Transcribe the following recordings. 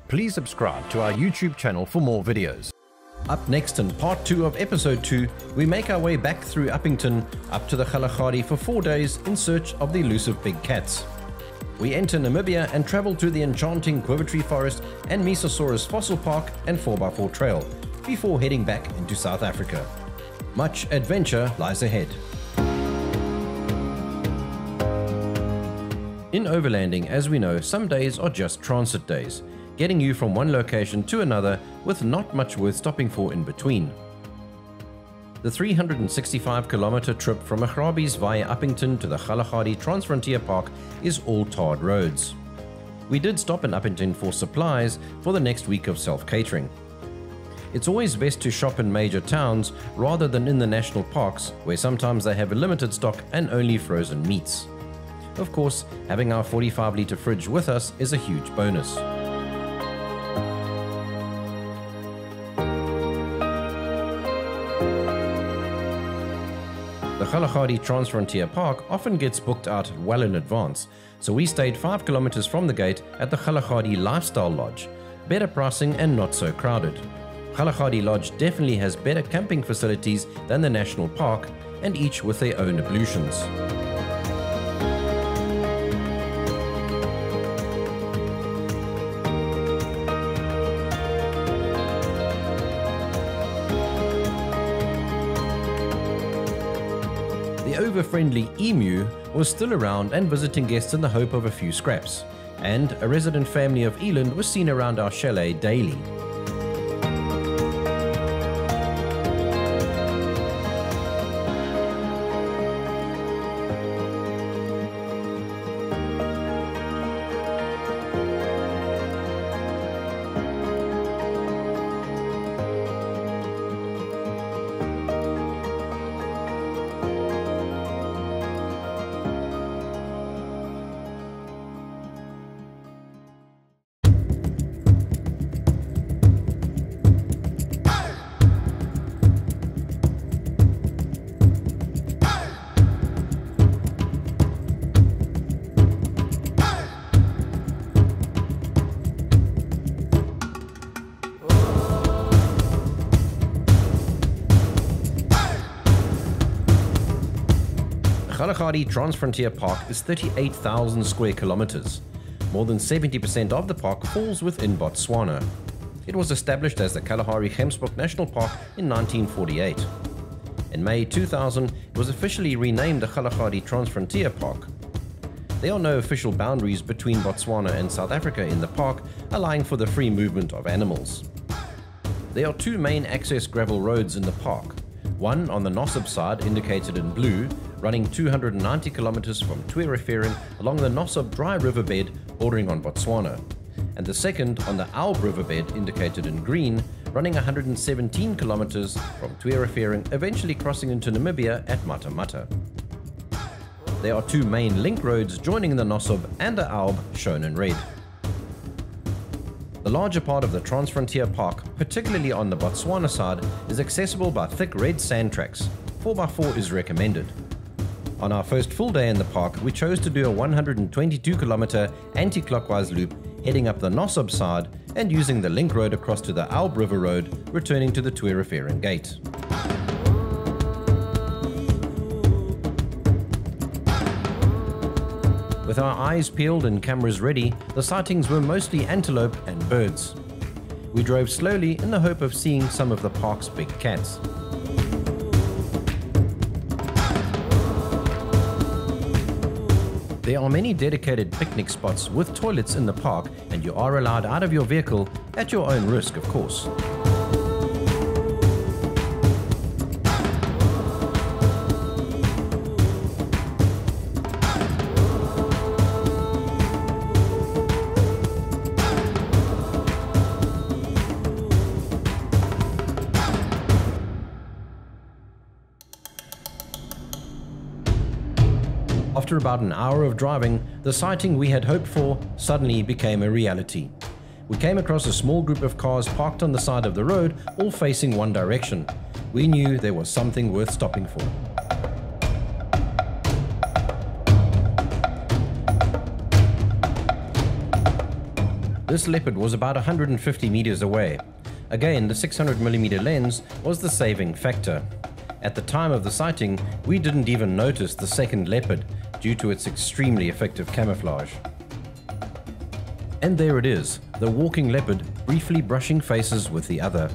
Please subscribe to our YouTube channel for more videos. Up next in part 2 of episode 2, we make our way back through Upington up to the Kgalagadi for 4 days in search of the elusive big cats. We enter Namibia and travel to the enchanting Quivertree Forest and Mesosaurus Fossil Park and 4x4 trail before heading back into South Africa. Much adventure lies ahead. In overlanding, as we know, some days are just transit days, getting you from one location to another with not much worth stopping for in between. The 365-kilometer trip from Augrabies via Upington to the Kgalagadi Transfrontier Park is all tarred roads. We did stop in Upington for supplies for the next week of self-catering. It's always best to shop in major towns rather than in the national parks, where sometimes they have a limited stock and only frozen meats. Of course, having our 45-litre fridge with us is a huge bonus. The Kgalagadi Transfrontier Park often gets booked out well in advance, so we stayed 5 kilometers from the gate at the Kgalagadi Lifestyle Lodge, better pricing and not so crowded. Kgalagadi Lodge definitely has better camping facilities than the national park, and each with their own ablutions. The over-friendly emu was still around and visiting guests in the hope of a few scraps, and a resident family of eland was seen around our chalet daily. Kgalagadi Transfrontier Park is 38,000 square kilometers. More than 70% of the park falls within Botswana. It was established as the Kalahari Gemsbok National Park in 1948. In May 2000, it was officially renamed the Kgalagadi Transfrontier Park. There are no official boundaries between Botswana and South Africa in the park, allowing for the free movement of animals. There are 2 main access gravel roads in the park. One on the Nossob side, indicated in blue, running 290 kilometers from Quivertree along the Nossob dry riverbed bordering on Botswana, and the second on the Alb riverbed, indicated in green, running 117 kilometers from Quivertree, eventually crossing into Namibia at Matamata. There are 2 main link roads joining the Nossob and the Alb, shown in red. The larger part of the Transfrontier Park, particularly on the Botswana side, is accessible by thick red sand tracks. 4x4 is recommended. On our first full day in the park, we chose to do a 122-kilometer anti-clockwise loop heading up the Nossob side and using the link road across to the Alb River Road, returning to the Quivertree gate. With our eyes peeled and cameras ready, the sightings were mostly antelope and birds. We drove slowly in the hope of seeing some of the park's big cats. There are many dedicated picnic spots with toilets in the park, and you are allowed out of your vehicle at your own risk, of course. After about an hour of driving, the sighting we had hoped for suddenly became a reality. We came across a small group of cars parked on the side of the road, all facing one direction. We knew there was something worth stopping for. This leopard was about 150 meters away. Again, the 600mm lens was the saving factor. At the time of the sighting, we didn't even notice the second leopard due to its extremely effective camouflage. And there it is, the walking leopard briefly brushing faces with the other.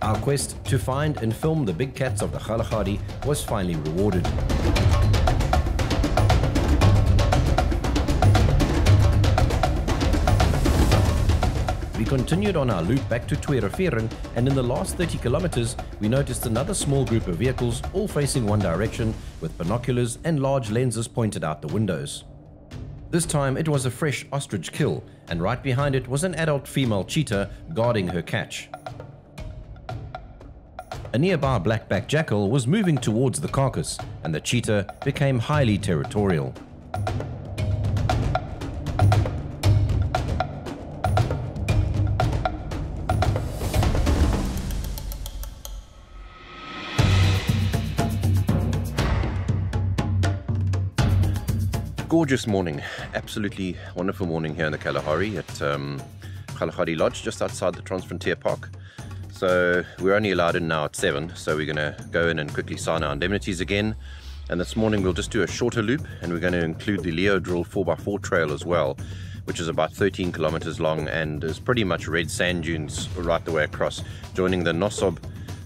Our quest to find and film the big cats of the Kgalagadi was finally rewarded. We continued on our loop back to Quivertree, and in the last 30 kilometers, we noticed another small group of vehicles all facing one direction with binoculars and large lenses pointed out the windows. This time it was a fresh ostrich kill, and right behind it was an adult female cheetah guarding her catch. A nearby black-backed jackal was moving towards the carcass, and the cheetah became highly territorial. Gorgeous morning, absolutely wonderful morning here in the Kalahari at Kgalagadi Lodge, just outside the Transfrontier Park. So we're only allowed in now at 7, so we're going to go in and quickly sign our indemnities again. And this morning we'll just do a shorter loop, and we're going to include the Leeudril 4x4 trail as well, which is about 13 kilometers long and is pretty much red sand dunes right the way across, joining the Nossob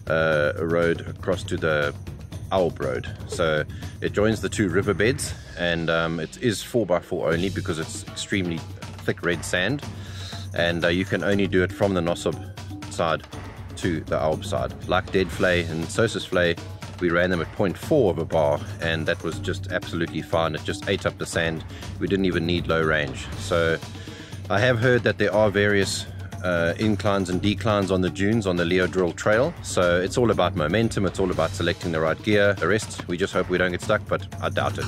road across to the Augrabies road. So it joins the two riverbeds, and it is 4x4 only because it's extremely thick red sand, and you can only do it from the Nossob side to the Augrabies side. Like dead flay and Sosis flay, we ran them at 0.4 of a bar, and that was just absolutely fine. It just ate up the sand. We didn't even need low range. So I have heard that there are various inclines and declines on the dunes on the Leeudril trail, so it's all about momentum, it's all about selecting the right gear. The rest, we just hope we don't get stuck, but I doubt it.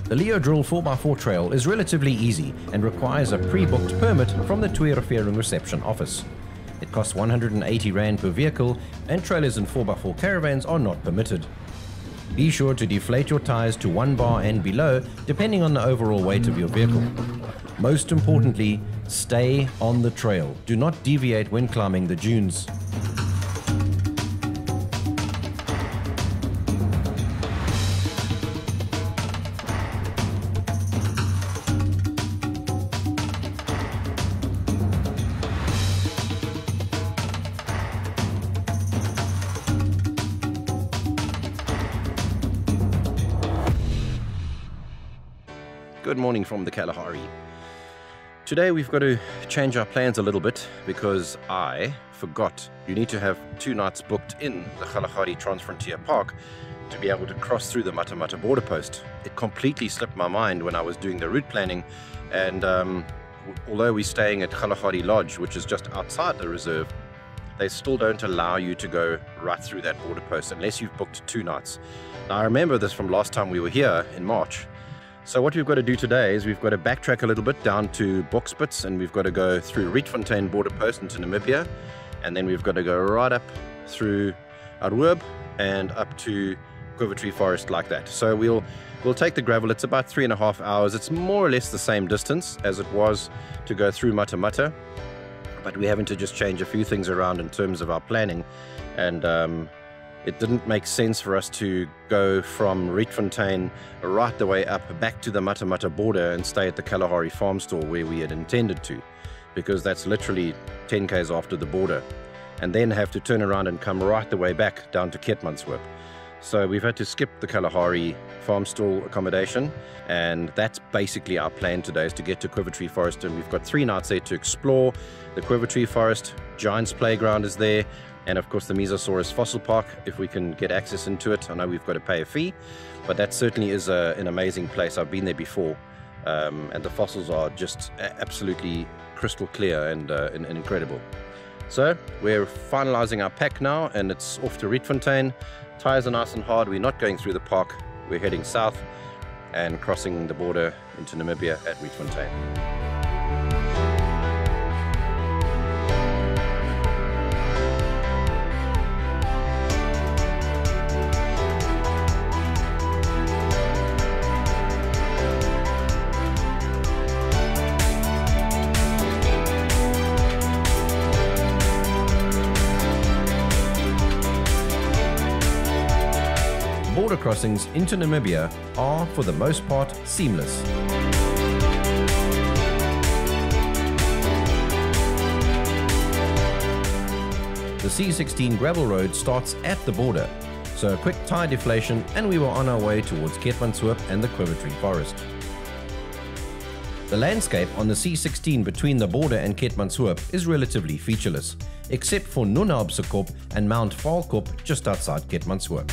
The Leeudril 4x4 trail is relatively easy and requires a pre-booked permit from the Quivertree reception office. It costs 180 Rand per vehicle, and trailers and 4x4 caravans are not permitted. Be sure to deflate your tires to 1 bar and below, depending on the overall weight of your vehicle. Most importantly, stay on the trail. Do not deviate when climbing the dunes. Good morning from the Kalahari. Today we've got to change our plans a little bit because I forgot you need to have 2 nights booked in the Kgalagadi Transfrontier Park to be able to cross through the Matamata border post. It completely slipped my mind when I was doing the route planning, and although we're staying at Kgalagadi Lodge, which is just outside the reserve, they still don't allow you to go right through that border post unless you've booked 2 nights. Now I remember this from last time we were here in March. So what we've got to do today is we've got to backtrack a little bit down to Bokspuits, and we've got to go through Rietfontein border post into Namibia, and then we've got to go right up through Addo and up to Quivertree Forest like that. So we'll take the gravel. It's about 3.5 hours. It's more or less the same distance as it was to go through Matamata, but we're having to just change a few things around in terms of our planning, and it didn't make sense for us to go from Rietfontein right the way up back to the Matamata border and stay at the Kalahari farm store where we had intended to, because that's literally 10 k's after the border, and then have to turn around and come right the way back down to Keetmanshoop. So we've had to skip the Kalahari farm stall accommodation, and that's basically our plan today, is to get to Quivertree Forest, and we've got 3 nights there to explore the Quivertree Forest. Giants Playground is there, and of course the Mesosaurus Fossil Park, if we can get access into it. I know we've got to pay a fee, but that certainly is an amazing place. I've been there before, and the fossils are just absolutely crystal clear and incredible. So we're finalizing our pack now, and it's off to Rietfontein. Tires are nice and hard. We're not going through the park. We're heading south and crossing the border into Namibia at Rietfontein. Border crossings into Namibia are, for the most part, seamless. The C16 gravel road starts at the border, so a quick tire deflation and we were on our way towards Keetmanshoop and the Quivertree Forest. The landscape on the C16 between the border and Keetmanshoop is relatively featureless, except for Nunabsekop and Mount Valkop just outside Keetmanshoop.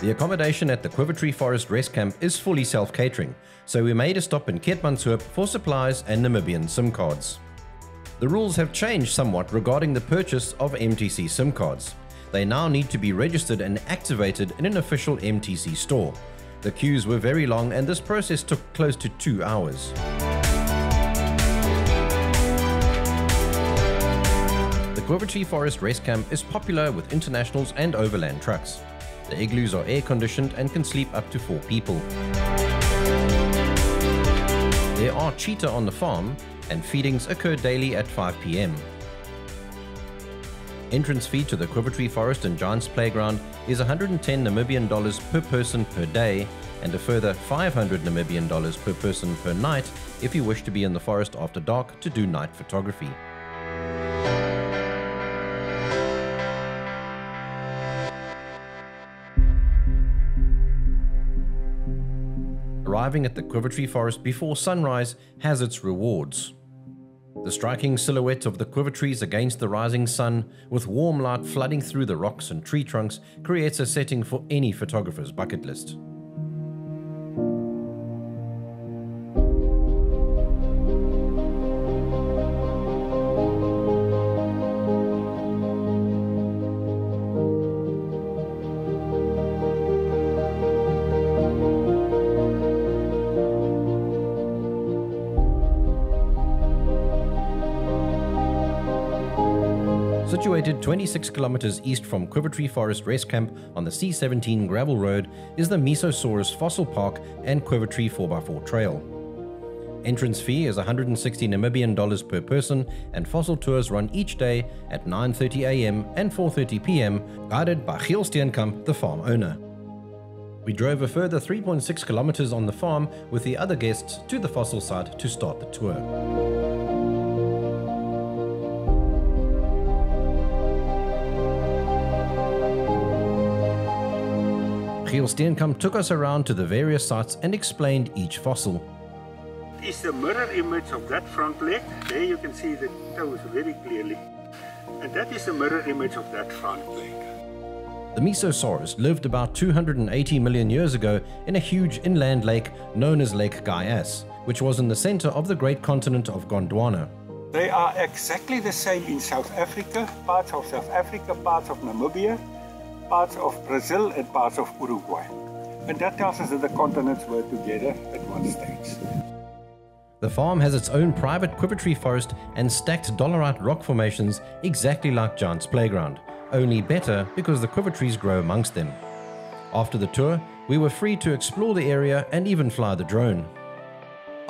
The accommodation at the Quivertree Forest Rest Camp is fully self-catering, so we made a stop in Keetmanshoop for supplies and Namibian SIM cards. The rules have changed somewhat regarding the purchase of MTC SIM cards. They now need to be registered and activated in an official MTC store. The queues were very long and this process took close to 2 hours. The Quivertree Forest Rest Camp is popular with internationals and overland trucks. The igloos are air-conditioned and can sleep up to 4 people. There are cheetah on the farm, and feedings occur daily at 5 p.m. Entrance fee to the Quivertree Forest and Giants Playground is 110 Namibian dollars per person per day, and a further 500 Namibian dollars per person per night if you wish to be in the forest after dark to do night photography. Arriving at the Quivertree Forest before sunrise has its rewards. The striking silhouette of the quivertrees against the rising sun, with warm light flooding through the rocks and tree trunks, creates a setting for any photographer's bucket list. Situated 26 kilometers east from Quivertree Forest Rest Camp on the C17 gravel road is the Mesosaurus Fossil Park and Quivertree 4x4 Trail. Entrance fee is 160 Namibian dollars per person, and fossil tours run each day at 9:30 a.m. and 4:30 p.m, guided by Giel Steenkamp, the farm owner. We drove a further 3.6 kilometers on the farm with the other guests to the fossil site to start the tour. Giel Steenkamp took us around to the various sites and explained each fossil. It's the mirror image of that front leg. There you can see the toes very clearly. And that is the mirror image of that front leg. The Mesosaurus lived about 280 million years ago in a huge inland lake known as Lake Gaias, which was in the center of the great continent of Gondwana. They are exactly the same in South Africa, parts of South Africa, parts of Namibia, parts of Brazil and parts of Uruguay. And that tells us that the continents were together at one stage. The farm has its own private Quivertree forest and stacked dolerite rock formations exactly like Giant's Playground, only better because the quivertrees grow amongst them. After the tour, we were free to explore the area and even fly the drone.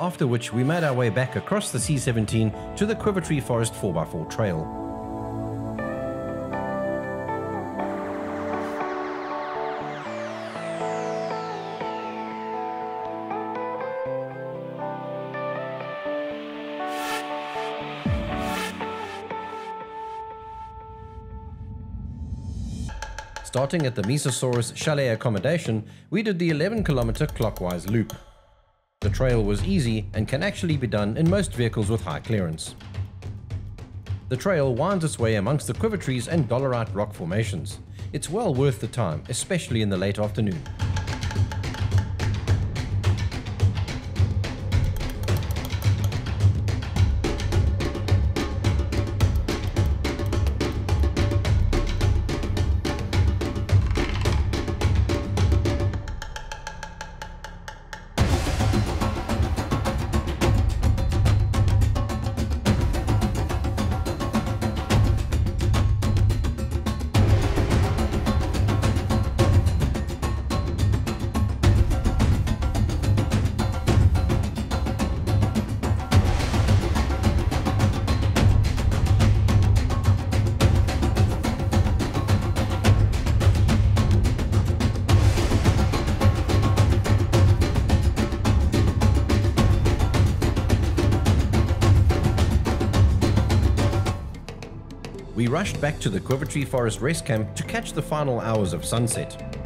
After which we made our way back across the C17 to the Quivertree Forest 4x4 Trail. Starting at the Mesosaurus chalet accommodation, we did the 11-kilometer clockwise loop. The trail was easy and can actually be done in most vehicles with high clearance. The trail winds its way amongst the Quivertrees and dolerite rock formations. It's well worth the time, especially in the late afternoon. We rushed back to the Quivertree Forest rest camp to catch the final hours of sunset.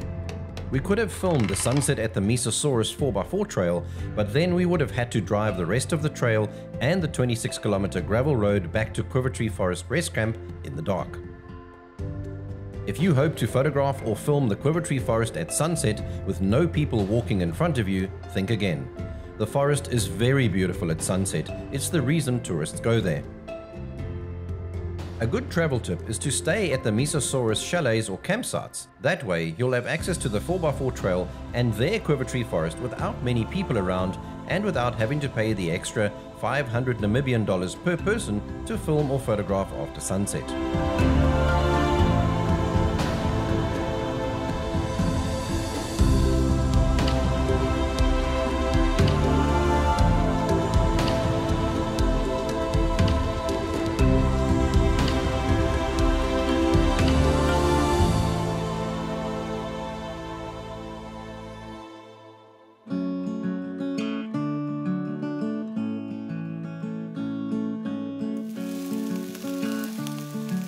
We could have filmed the sunset at the Mesosaurus 4x4 trail, but then we would have had to drive the rest of the trail and the 26-kilometer gravel road back to Quivertree Forest rest camp in the dark. If you hope to photograph or film the Quivertree Forest at sunset with no people walking in front of you, think again. The forest is very beautiful at sunset. It's the reason tourists go there. A good travel tip is to stay at the Mesosaurus chalets or campsites. That way you'll have access to the 4x4 trail and their Quivertree Forest without many people around and without having to pay the extra 500 Namibian dollars per person to film or photograph after sunset.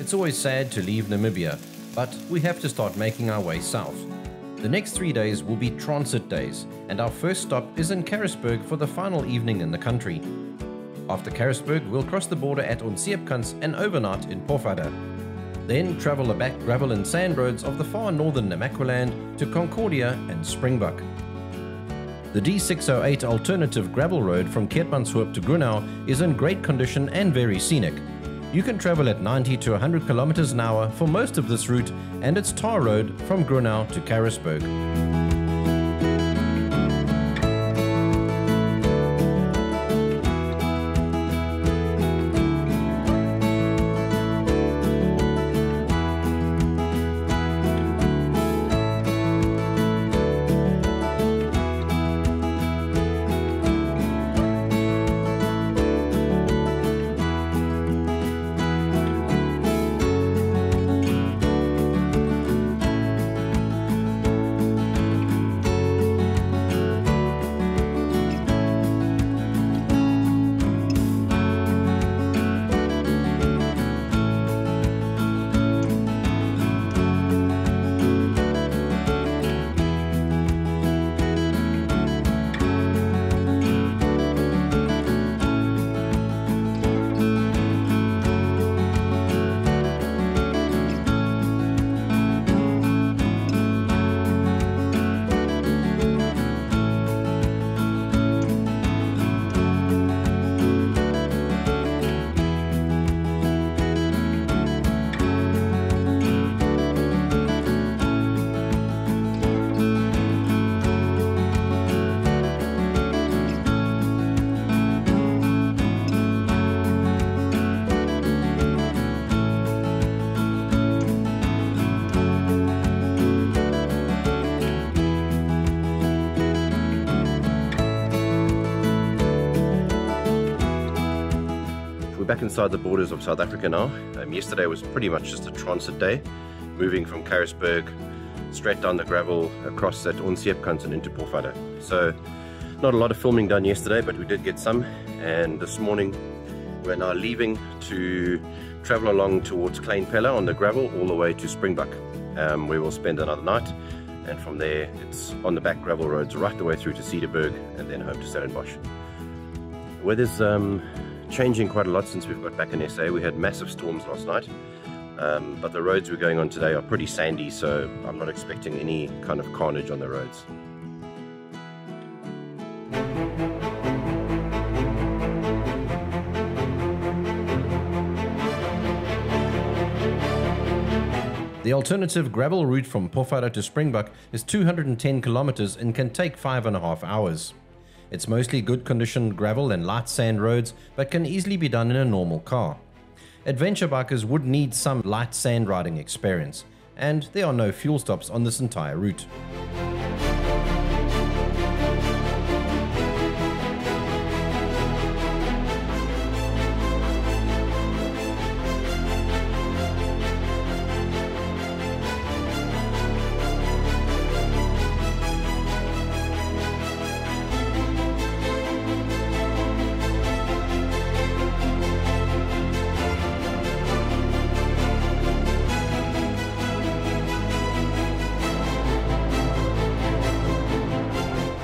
It's always sad to leave Namibia, but we have to start making our way south. The next 3 days will be transit days, and our first stop is in Karasburg for the final evening in the country. After Karasburg, we'll cross the border at Onseepkans and overnight in Pofadder. Then travel the back gravel and sand roads of the far northern Namaqualand to Concordia and Springbok. The D608 alternative gravel road from Keetmanshoop to Grunau is in great condition and very scenic. You can travel at 90 to 100 kilometers an hour for most of this route, and it's tar road from Grunau to Karasburg. Back inside the borders of South Africa now. Yesterday was pretty much just a transit day, moving from Karasburg straight down the gravel across at Onseepkans and into Pofadder. So not a lot of filming done yesterday, but we did get some, and this morning we're now leaving to travel along towards Kleinpelle on the gravel all the way to Springbok, where we'll spend another night, and from there it's on the back gravel roads right the way through to Cedarburg and then home to Stellenbosch. The weather's changing quite a lot since we've got back in SA. We had massive storms last night, but the roads we're going on today are pretty sandy, so I'm not expecting any kind of carnage on the roads. The alternative gravel route from Pofadder to Springbok is 210 kilometers and can take 5.5 hours. It's mostly good conditioned gravel and light sand roads, but can easily be done in a normal car. Adventure bikers would need some light sand riding experience, and there are no fuel stops on this entire route.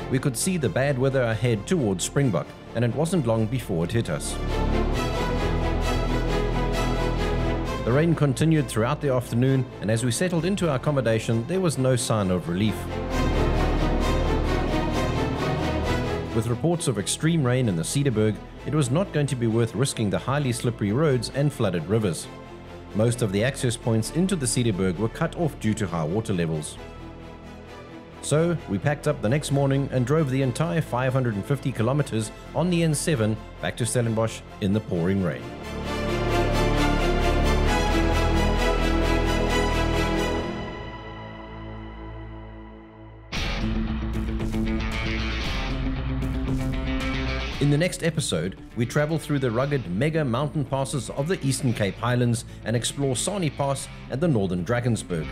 We could see the bad weather ahead towards Springbok, and it wasn't long before it hit us. The rain continued throughout the afternoon, and as we settled into our accommodation, there was no sign of relief. With reports of extreme rain in the Cederberg, it was not going to be worth risking the highly slippery roads and flooded rivers. Most of the access points into the Cederberg were cut off due to high water levels. So we packed up the next morning and drove the entire 550 kilometers on the N7 back to Stellenbosch in the pouring rain. In the next episode, we travel through the rugged mega mountain passes of the Eastern Cape Highlands and explore Sani Pass and the Northern Drakensberg.